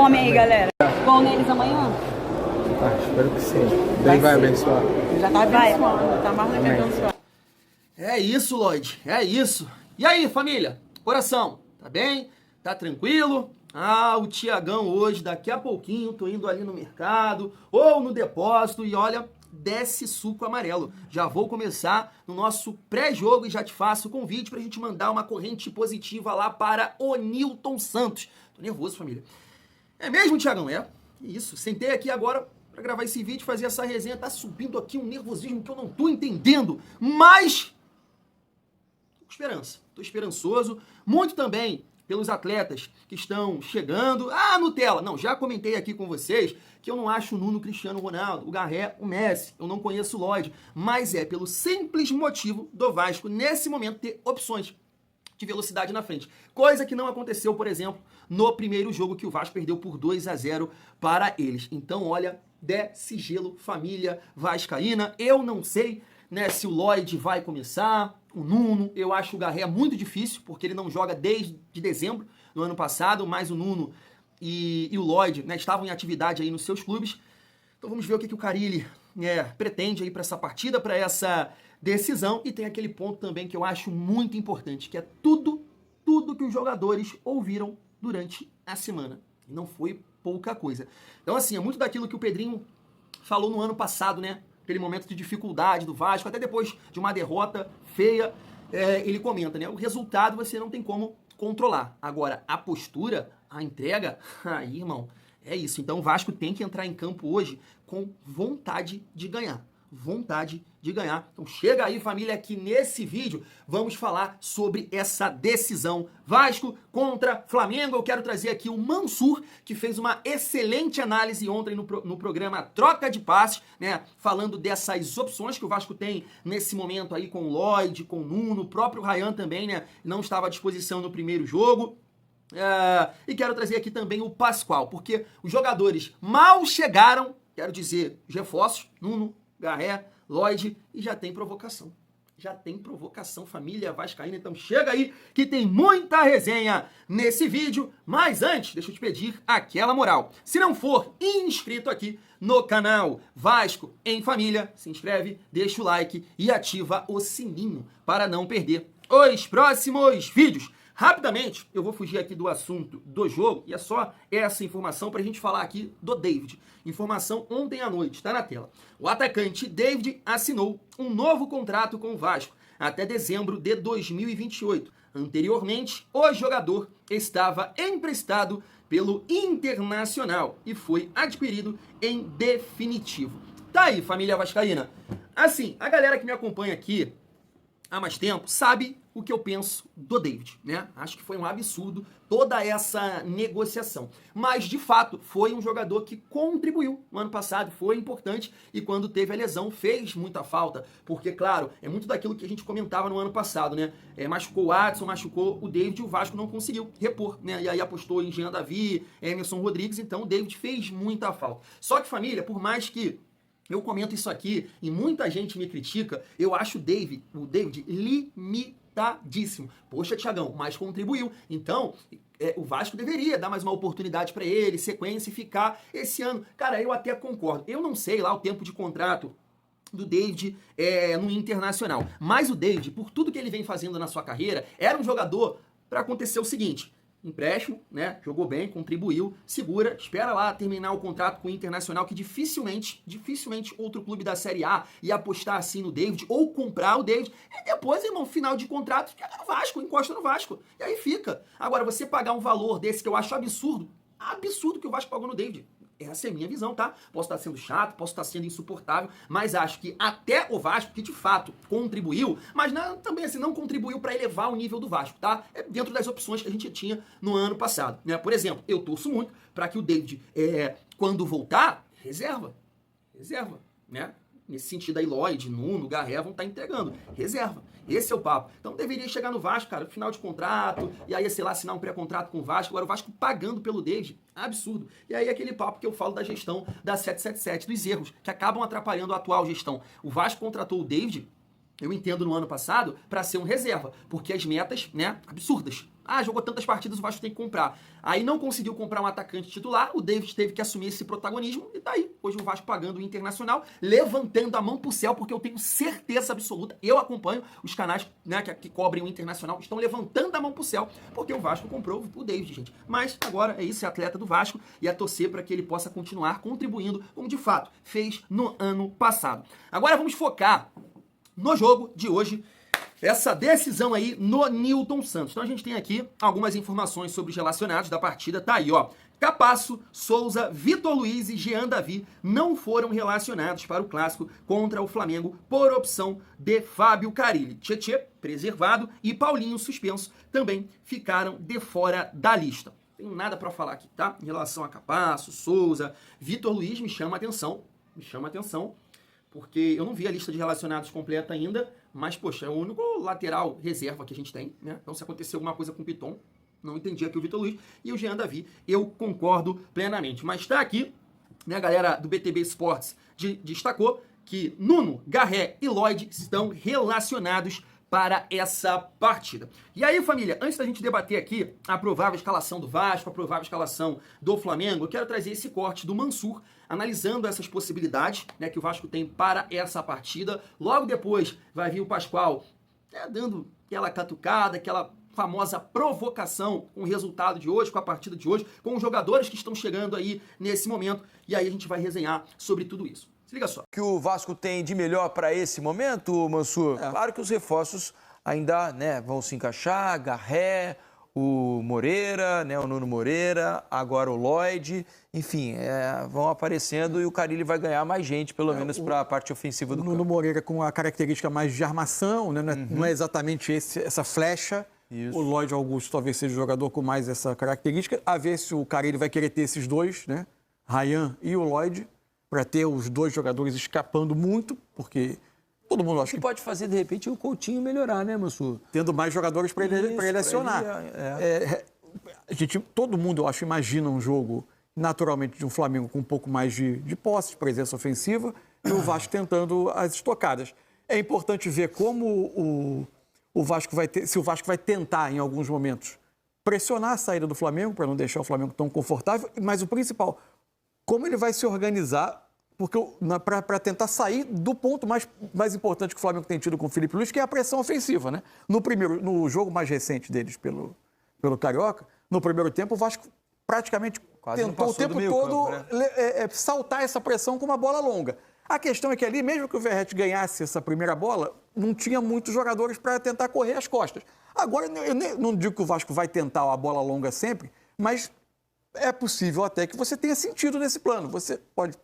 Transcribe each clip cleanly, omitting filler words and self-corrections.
fome aí, galera. Vão neles amanhã? Espero que sim. Deus vai abençoar. Já tá abençoando, tá mais do que abençoado. É isso, Lloyd, é isso. E aí, família? Coração, tá bem? Tá tranquilo? O Tiagão hoje, daqui a pouquinho, tô indo ali no mercado ou no depósito e olha, desce suco amarelo. Já vou começar no nosso pré-jogo e já te faço o convite pra gente mandar uma corrente positiva lá para o Nilton Santos. Tô nervoso, família. É mesmo, Tiagão? É. Isso, sentei aqui agora pra gravar esse vídeo, fazer essa resenha. Tá subindo aqui um nervosismo que eu não tô entendendo, mas tô esperançoso, muito também pelos atletas que estão chegando. Nutella, não, já comentei aqui com vocês que eu não acho o Nuno Cristiano Ronaldo, o Garré, o Messi, eu não conheço o Lloyd, mas é pelo simples motivo do Vasco, nesse momento, ter opções de velocidade na frente. Coisa que não aconteceu, por exemplo, no primeiro jogo que o Vasco perdeu por 2-0 para eles. Então, olha, desce gelo, família vascaína, eu não sei, né, se o Lloyd vai começar, o Nuno, eu acho o Garré muito difícil, porque ele não joga desde dezembro do ano passado, mas o Nuno e o Lloyd, né, estavam em atividade aí nos seus clubes. Então vamos ver o que o Carille pretende aí para essa partida, para essa decisão. E tem aquele ponto também que eu acho muito importante, que é tudo que os jogadores ouviram durante a semana. E não foi pouca coisa. Então assim, é muito daquilo que o Pedrinho falou no ano passado, né? Aquele momento de dificuldade do Vasco, até depois de uma derrota feia, ele comenta, né? O resultado você não tem como controlar. Agora, a postura, a entrega, aí, irmão, é isso. Então o Vasco tem que entrar em campo hoje com vontade de ganhar. Vontade de ganhar. Então chega aí, família, que nesse vídeo vamos falar sobre essa decisão Vasco contra Flamengo. Eu quero trazer aqui o Mansur, que fez uma excelente análise ontem no programa Troca de Passes, né, falando dessas opções que o Vasco tem nesse momento aí com o Lloyd, com o Nuno, o próprio Ryan também, né, não estava à disposição no primeiro jogo. E quero trazer aqui também o Pascoal, porque os jogadores mal chegaram, quero dizer, os reforços, Nuno, Garré, Lloyd, e já tem provocação. Já tem provocação, família vascaína. Então chega aí que tem muita resenha nesse vídeo. Mas antes, deixa eu te pedir aquela moral. Se não for inscrito aqui no canal Vasco em Família, se inscreve, deixa o like e ativa o sininho para não perder os próximos vídeos. Rapidamente, eu vou fugir aqui do assunto do jogo e é só essa informação para a gente falar aqui do David. Informação ontem à noite, está na tela. O atacante David assinou um novo contrato com o Vasco até dezembro de 2028. Anteriormente, o jogador estava emprestado pelo Internacional e foi adquirido em definitivo. Tá aí, família vascaína. Assim, a galera que me acompanha aqui há mais tempo sabe o que eu penso do David, né? Acho que foi um absurdo toda essa negociação. Mas, de fato, foi um jogador que contribuiu no ano passado, foi importante e quando teve a lesão fez muita falta. Porque, claro, é muito daquilo que a gente comentava no ano passado, né? Machucou o Adson, machucou o David e o Vasco não conseguiu repor, né? E aí apostou em Jean Davi, Emerson Rodrigues, então o David fez muita falta. Só que, família, por mais que eu comento isso aqui e muita gente me critica, eu acho o David limitadíssimo. Poxa, Thiagão, mas contribuiu. Então, o Vasco deveria dar mais uma oportunidade para ele, sequência e ficar esse ano. Cara, eu até concordo. Eu não sei lá o tempo de contrato do David no Internacional. Mas o David, por tudo que ele vem fazendo na sua carreira, era um jogador para acontecer o seguinte: empréstimo, né? Jogou bem, contribuiu, segura, espera lá terminar o contrato com o Internacional, que dificilmente outro clube da Série A ia apostar assim no David ou comprar o David. E depois, irmão, final de contrato, fica no Vasco, encosta no Vasco. E aí fica. Agora, você pagar um valor desse que eu acho absurdo que o Vasco pagou no David. Essa é a minha visão, tá? Posso estar sendo chato, posso estar sendo insuportável, mas acho que até o Vasco, que de fato contribuiu, mas também assim, não contribuiu para elevar o nível do Vasco, tá? É dentro das opções que a gente tinha no ano passado, né? Por exemplo, eu torço muito para que o David, quando voltar, reserva, né? Nesse sentido aí, Lloyd, Nuno, Garré vão estar entregando. Reserva. Esse é o papo. Então deveria chegar no Vasco, cara, final de contrato, e aí, sei lá, assinar um pré-contrato com o Vasco. Agora o Vasco pagando pelo David. Absurdo. E aí aquele papo que eu falo da gestão da 777, dos erros que acabam atrapalhando a atual gestão. O Vasco contratou o David, eu entendo, no ano passado, para ser um reserva, porque as metas, né, absurdas. jogou tantas partidas, o Vasco tem que comprar. Aí não conseguiu comprar um atacante titular, o David teve que assumir esse protagonismo, e daí, hoje o Vasco pagando o Internacional, levantando a mão pro céu, porque eu tenho certeza absoluta, eu acompanho os canais, né, que cobrem o Internacional, estão levantando a mão pro céu, porque o Vasco comprou o David, gente. Mas agora é isso, é atleta do Vasco, e é torcer para que ele possa continuar contribuindo, como de fato fez no ano passado. Agora vamos focar no jogo de hoje, essa decisão aí no Nilton Santos. Então a gente tem aqui algumas informações sobre os relacionados da partida, tá aí, ó. Capasso, Souza, Vitor Luiz e Jean Davi não foram relacionados para o clássico contra o Flamengo por opção de Fábio Carille. Tietê, preservado, e Paulinho, suspenso, também ficaram de fora da lista. Não tenho nada para falar aqui, tá? Em relação a Capasso, Souza, Vitor Luiz me chama atenção, porque eu não vi a lista de relacionados completa ainda, mas, poxa, é o único lateral reserva que a gente tem, né? Então, se acontecer alguma coisa com o Piton, não entendi aqui o Vitor Luiz e o Jean Davi, eu concordo plenamente. Mas tá aqui, né, a galera do BTB Esportes destacou que Nuno, Garré e Lloyd estão relacionados para essa partida. E aí, família, antes da gente debater aqui a provável escalação do Vasco, a provável escalação do Flamengo, eu quero trazer esse corte do Mansur, analisando essas possibilidades, né, que o Vasco tem para essa partida. Logo depois vai vir o Pascoal, dando aquela catucada, aquela famosa provocação com o resultado de hoje, com a partida de hoje, com os jogadores que estão chegando aí nesse momento. E aí a gente vai resenhar sobre tudo isso. Se liga só. O que o Vasco tem de melhor para esse momento, Mansur? Claro que os reforços ainda, né, vão se encaixar, Garré, o Moreira, né, o Nuno Moreira, agora o Lloyd, enfim, vão aparecendo e o Carille vai ganhar mais gente, pelo menos para a parte ofensiva do campo. O Nuno Moreira com a característica mais de armação, né, não é exatamente essa flecha. Isso. O Lloyd Augusto talvez seja o jogador com mais essa característica. A ver se o Carille vai querer ter esses dois, né, Ryan e o Lloyd, para ter os dois jogadores escapando muito, porque todo mundo acha que pode fazer, de repente, o Coutinho melhorar, né, Mansur? Tendo mais jogadores para ele acionar. Todo mundo, eu acho, imagina um jogo, naturalmente, de um Flamengo com um pouco mais de posse, de presença ofensiva, e o Vasco tentando as estocadas. É importante ver como o Vasco vai ter, se o Vasco vai tentar, em alguns momentos, pressionar a saída do Flamengo, para não deixar o Flamengo tão confortável, mas o principal, como ele vai se organizar para tentar sair do ponto mais importante que o Flamengo tem tido com o Felipe Luiz, que é a pressão ofensiva, né? No jogo mais recente deles pelo Carioca, no primeiro tempo, o Vasco praticamente quase tentou o tempo todo saltar essa pressão com uma bola longa. A questão é que ali, mesmo que o Verratti ganhasse essa primeira bola, não tinha muitos jogadores para tentar correr as costas. Agora, eu não digo que o Vasco vai tentar a bola longa sempre, mas é possível até que você tenha sentido nesse plano. Você pode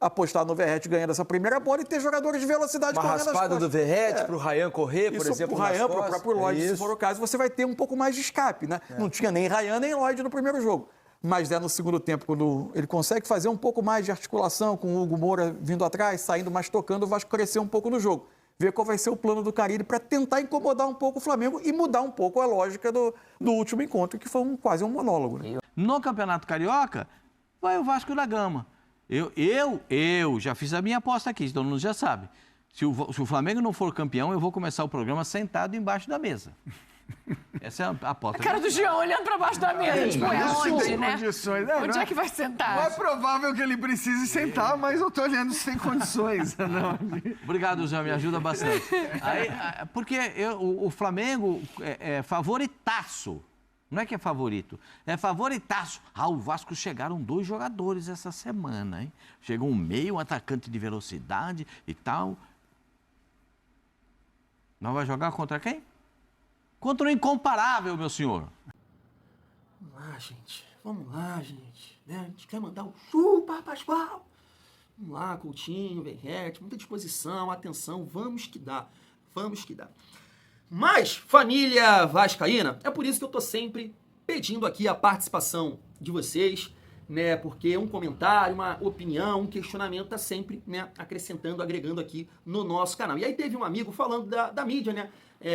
apostar no Verratti ganhando essa primeira bola e ter jogadores de velocidade correndo as costas. Uma raspada do Verratti para o Ryan correr, por exemplo, para o Ryan, para o próprio Lloyd, se for o caso, você vai ter um pouco mais de escape, né? Não tinha nem Ryan nem Lloyd no primeiro jogo. Mas no segundo tempo, quando ele consegue fazer um pouco mais de articulação com o Hugo Moura vindo atrás, saindo mais tocando, o Vasco crescer um pouco no jogo. Ver qual vai ser o plano do Carille para tentar incomodar um pouco o Flamengo e mudar um pouco a lógica do último encontro, que foi quase um monólogo, né? No Campeonato Carioca, vai o Vasco da Gama. Eu já fiz a minha aposta aqui, todo mundo já sabe. Se o Flamengo não for campeão, eu vou começar o programa sentado embaixo da mesa. Essa é a aposta. A cara do Jean olhando pra baixo da mesa. Tipo, onde, né? Condições. Onde é que vai sentar? Não é provável que ele precise sentar, mas eu tô olhando se tem condições. Não. Obrigado, Jean, me ajuda bastante. Porque o Flamengo é favoritaço. Não é que é favorito, é favoritaço. O Vasco chegaram 2 jogadores essa semana, hein? Chegou um meio, um atacante de velocidade e tal. Não vai jogar contra quem? Contra o incomparável, meu senhor. Vamos lá, gente. Né? A gente quer mandar um chupa, Pascoal. Vamos lá, Coutinho, Verratti, muita disposição, atenção, vamos que dá. Mas, família vascaína, é por isso que eu tô sempre pedindo aqui a participação de vocês, né? Porque um comentário, uma opinião, um questionamento tá sempre, né, acrescentando, agregando aqui no nosso canal. E aí teve um amigo falando da mídia, né?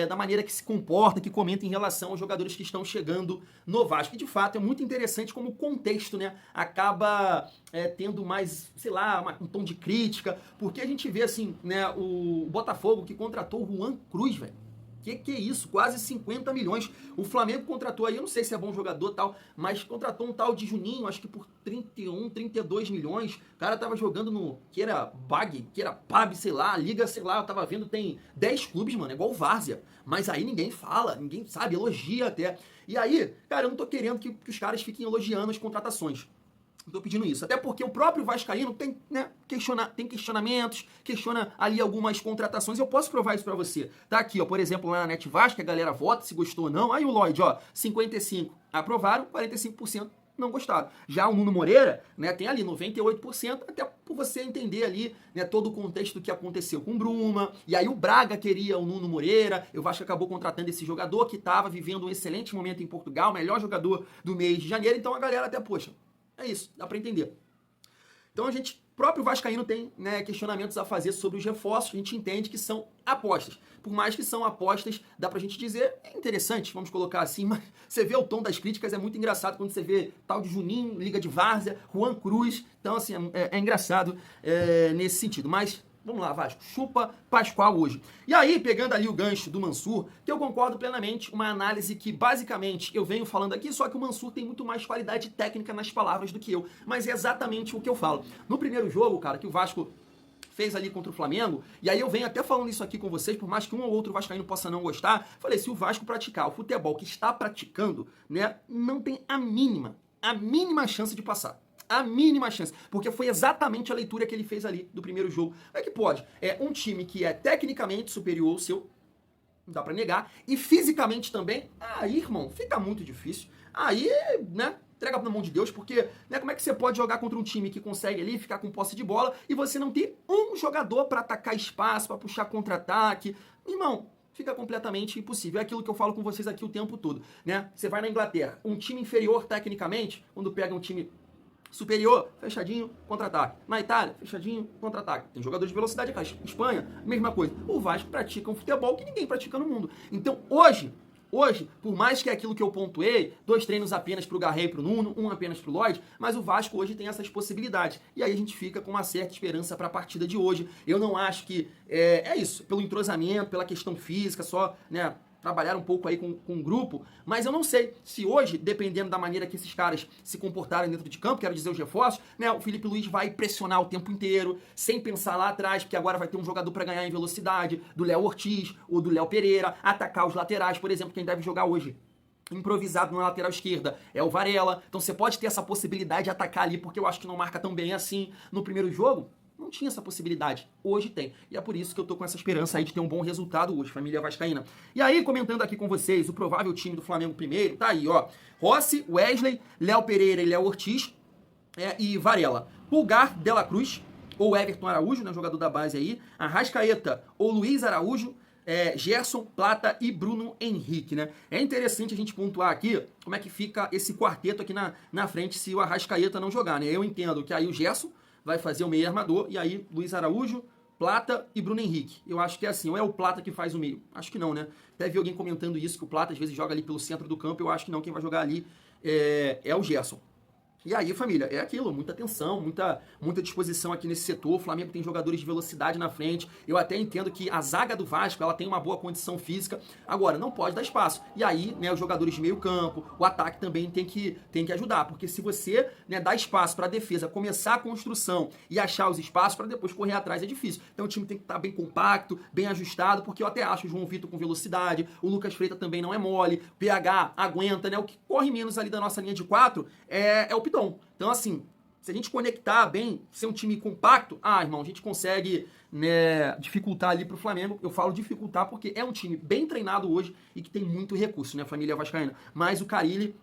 Da maneira que se comporta, que comenta em relação aos jogadores que estão chegando no Vasco. E, de fato, é muito interessante como o contexto, né, acaba tendo mais, sei lá, um tom de crítica, porque a gente vê, assim, né, o Botafogo que contratou o Juan Cruz, velho. Que é isso? Quase 50 milhões. O Flamengo contratou aí, eu não sei se é bom jogador e tal, mas contratou um tal de Juninho, acho que por 31, 32 milhões. O cara tava jogando no que era BAG, que era PAB, sei lá, Liga, sei lá, eu tava vendo, tem 10 clubes, mano, é igual o Várzea. Mas aí ninguém fala, ninguém sabe, elogia até. E aí, cara, eu não tô querendo que os caras fiquem elogiando as contratações. Estou pedindo isso. Até porque o próprio vascaíno tem, né, tem questionamentos, questiona ali algumas contratações. Eu posso provar isso para você. Tá aqui, ó, por exemplo, lá na Net Vasco, a galera vota se gostou ou não. Aí o Lloyd, ó, 55% aprovaram, 45% não gostaram. Já o Nuno Moreira, né, tem ali 98%, até por você entender ali, né, todo o contexto do que aconteceu com o Bruma. E aí o Braga queria o Nuno Moreira, o Vasco acabou contratando esse jogador que estava vivendo um excelente momento em Portugal, melhor jogador do mês de janeiro. Então a galera até, poxa, é isso, dá para entender. Então a gente, próprio vascaíno tem, né, questionamentos a fazer sobre os reforços, a gente entende que são apostas. Por mais que são apostas, dá pra gente dizer, é interessante, vamos colocar assim, mas você vê o tom das críticas, é muito engraçado quando você vê tal de Juninho, Liga de Várzea, Juan Cruz, então assim, é engraçado nesse sentido, mas... Vamos lá, Vasco. Chupa Pascoal hoje. E aí, pegando ali o gancho do Mansur, que eu concordo plenamente, uma análise que basicamente eu venho falando aqui, só que o Mansur tem muito mais qualidade técnica nas palavras do que eu. Mas é exatamente o que eu falo. No primeiro jogo, cara, que o Vasco fez ali contra o Flamengo, e aí eu venho até falando isso aqui com vocês, por mais que um ou outro vascaíno possa não gostar, falei, se o Vasco praticar o futebol que está praticando, né, não tem a mínima chance de passar. A mínima chance, porque foi exatamente a leitura que ele fez ali do primeiro jogo. É que pode, é um time que é tecnicamente superior ao seu, não dá pra negar, e fisicamente também, aí, irmão, fica muito difícil. Aí, né, entrega na mão de Deus, porque, né, como é que você pode jogar contra um time que consegue ali ficar com posse de bola e você não ter um jogador pra atacar espaço, pra puxar contra-ataque? Irmão, fica completamente impossível. É aquilo que eu falo com vocês aqui o tempo todo, né? Você vai na Inglaterra, um time inferior tecnicamente, quando pega um time superior, fechadinho, contra-ataque. Na Itália, fechadinho, contra-ataque. Tem jogadores de velocidade aqui. Espanha, mesma coisa. O Vasco pratica um futebol que ninguém pratica no mundo. Então, hoje, por mais que é aquilo que eu pontuei, 2 treinos apenas pro Garré e pro Nuno, 1 apenas pro Lloyd, mas o Vasco hoje tem essas possibilidades. E aí a gente fica com uma certa esperança para a partida de hoje. Eu não acho que é isso, pelo entrosamento, pela questão física, só, né, trabalhar um pouco aí com o grupo, mas eu não sei se hoje, dependendo da maneira que esses caras se comportarem dentro de campo, quero dizer os reforços, né, o Felipe Luiz vai pressionar o tempo inteiro, sem pensar lá atrás, porque agora vai ter um jogador para ganhar em velocidade, do Léo Ortiz ou do Léo Pereira, atacar os laterais, por exemplo, quem deve jogar hoje improvisado na lateral esquerda é o Varela, então você pode ter essa possibilidade de atacar ali, porque eu acho que não marca tão bem assim no primeiro jogo. Não tinha essa possibilidade. Hoje tem. E é por isso que eu tô com essa esperança aí de ter um bom resultado hoje, família vascaína. E aí, comentando aqui com vocês, o provável time do Flamengo primeiro, tá aí, ó. Rossi, Wesley, Léo Pereira e Léo Ortiz e Varela. Pulgar, De La Cruz, ou Everton Araújo, né, jogador da base aí. Arrascaeta ou Luiz Araújo, Gerson, Plata e Bruno Henrique, né? É interessante a gente pontuar aqui como é que fica esse quarteto aqui na frente se o Arrascaeta não jogar, né? Eu entendo que aí o Gerson vai fazer o meio armador, e aí Luiz Araújo, Plata e Bruno Henrique. Eu acho que é assim, ou é o Plata que faz o meio? Acho que não, né? Até vi alguém comentando isso, que o Plata às vezes joga ali pelo centro do campo, eu acho que não, quem vai jogar ali é o Gerson. E aí, família, é aquilo, muita atenção, muita disposição aqui nesse setor. O Flamengo tem jogadores de velocidade na frente. Eu até entendo que a zaga do Vasco, ela tem uma boa condição física. Agora, não pode dar espaço. E aí, né, os jogadores de meio campo, o ataque também tem que ajudar. Porque se você, né, dá espaço para a defesa começar a construção e achar os espaços para depois correr atrás, é difícil. Então o time tem que estar bem compacto, bem ajustado, porque eu até acho o João Vitor com velocidade, o Lucas Freitas também não é mole, o PH aguenta, né? O que corre menos ali da nossa linha de 4 é o Piton. Então, assim, se a gente conectar bem, ser um time compacto, irmão, a gente consegue, né, dificultar ali pro Flamengo. Eu falo dificultar porque é um time bem treinado hoje e que tem muito recurso, né, família vascaína. Mas o Carille,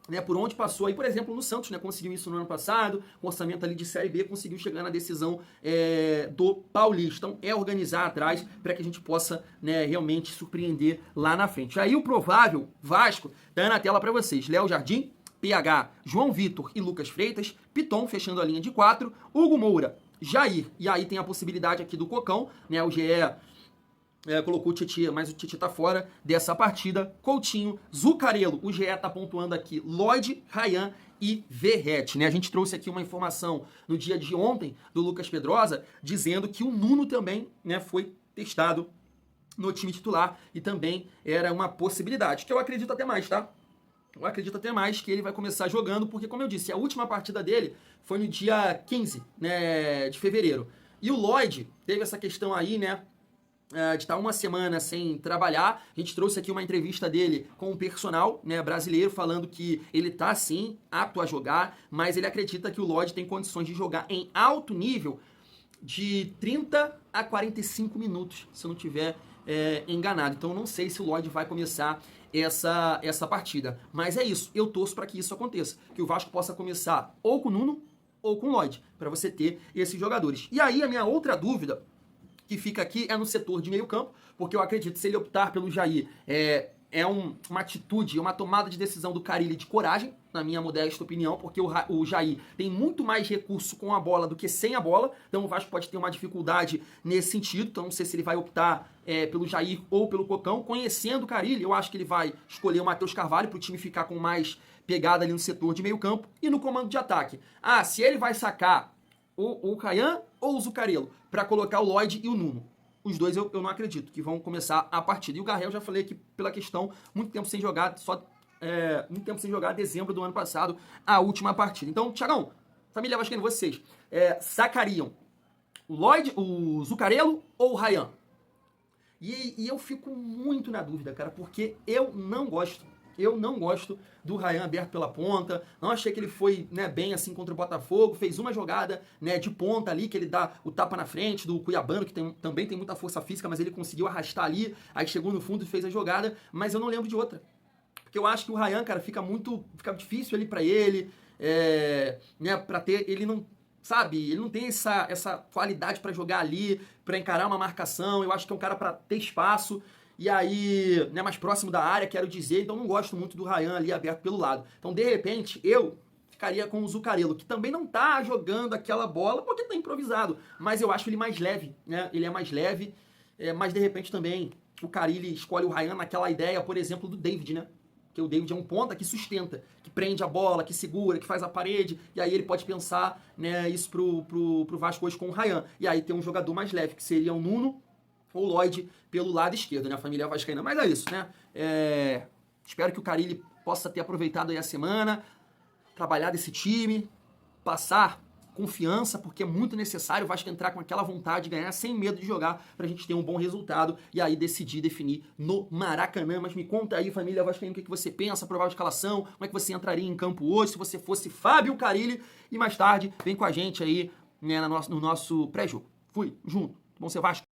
né, por onde passou aí, por exemplo, no Santos, né, conseguiu isso no ano passado, com orçamento ali de Série B, conseguiu chegar na decisão do Paulista. Então, é organizar atrás para que a gente possa, né, realmente surpreender lá na frente. Aí o provável Vasco tá na tela para vocês. Léo Jardim, PH, João Vitor e Lucas Freitas, Piton fechando a linha de 4, Hugo Moura, Jair, e aí tem a possibilidade aqui do Cocão, né, o GE colocou o Titi, mas o Titi tá fora dessa partida, Coutinho, Zucarello, o GE tá pontuando aqui, Lloyd, Ryan e Verrete, né, a gente trouxe aqui uma informação no dia de ontem do Lucas Pedrosa, dizendo que o Nuno também, né, foi testado no time titular e também era uma possibilidade, que eu acredito até mais, tá? Eu acredito até mais que ele vai começar jogando, porque, como eu disse, a última partida dele foi no dia 15, né, de fevereiro. E o Lloyd teve essa questão aí, né, de estar uma semana sem trabalhar. A gente trouxe aqui uma entrevista dele com um personal, né, brasileiro, falando que ele tá, sim, apto a jogar, mas ele acredita que o Lloyd tem condições de jogar em alto nível de 30 a 45 minutos, se eu não tiver enganado. Então, eu não sei se o Lloyd vai começar essa partida. Mas é isso, eu torço para que isso aconteça, que o Vasco possa começar ou com o Nuno ou com o Lloyd, para você ter esses jogadores. E aí, a minha outra dúvida que fica aqui é no setor de meio campo, porque eu acredito que se ele optar pelo Jair, uma atitude, uma tomada de decisão do Carille de coragem, na minha modesta opinião, porque o Jair tem muito mais recurso com a bola do que sem a bola, então o Vasco pode ter uma dificuldade nesse sentido, então não sei se ele vai optar pelo Jair ou pelo Cocão. Conhecendo o Carille, eu acho que ele vai escolher o Matheus Carvalho para o time ficar com mais pegada ali no setor de meio campo e no comando de ataque. Se ele vai sacar o Caian ou o Zuccarello para colocar o Lloyd e o Nuno. Os dois eu não acredito que vão começar a partida. E o Garré, eu já falei aqui pela questão, muito tempo sem jogar, dezembro do ano passado, a última partida. Então, Thiagão, família vascaína, vocês sacariam o Lloyd, o Zuccarello ou o Ryan? E eu fico muito na dúvida, cara, porque eu não gosto do Ryan aberto pela ponta. Não achei que ele foi, né, bem assim contra o Botafogo. Fez uma jogada, né, de ponta ali, que ele dá o tapa na frente do Cuiabano, que também tem muita força física, mas ele conseguiu arrastar ali. Aí chegou no fundo e fez a jogada. Mas eu não lembro de outra. Porque eu acho que o Ryan, cara, fica difícil ali pra ele. Né, pra ter... Ele não... Sabe, ele não tem essa qualidade pra jogar ali, pra encarar uma marcação. Eu acho que é um cara pra ter espaço. E aí, né, mais próximo da área, quero dizer, então não gosto muito do Ryan ali aberto pelo lado. Então, de repente, eu ficaria com o Zuccarello, que também não tá jogando aquela bola, porque tá improvisado, mas eu acho ele mais leve, né? Ele é mais leve, mas de repente também o Carille escolhe o Ryan naquela ideia, por exemplo, do David, né? Porque o David é um ponta que sustenta, que prende a bola, que segura, que faz a parede, e aí ele pode pensar, né, isso pro Vasco hoje com o Ryan. E aí tem um jogador mais leve, que seria o Nuno, ou o Lloyd pelo lado esquerdo, né? A família vascaína. Mas é isso, né? Espero que o Carille possa ter aproveitado aí a semana, trabalhar desse time, passar confiança, porque é muito necessário o Vasco entrar com aquela vontade de ganhar, sem medo de jogar, pra gente ter um bom resultado e aí definir no Maracanã. Mas me conta aí, família vascaína, o que você pensa, provável escalação, como é que você entraria em campo hoje, se você fosse Fábio Carille, e mais tarde vem com a gente aí, né, no nosso pré-jogo. Fui, junto. Bom ser Vasco.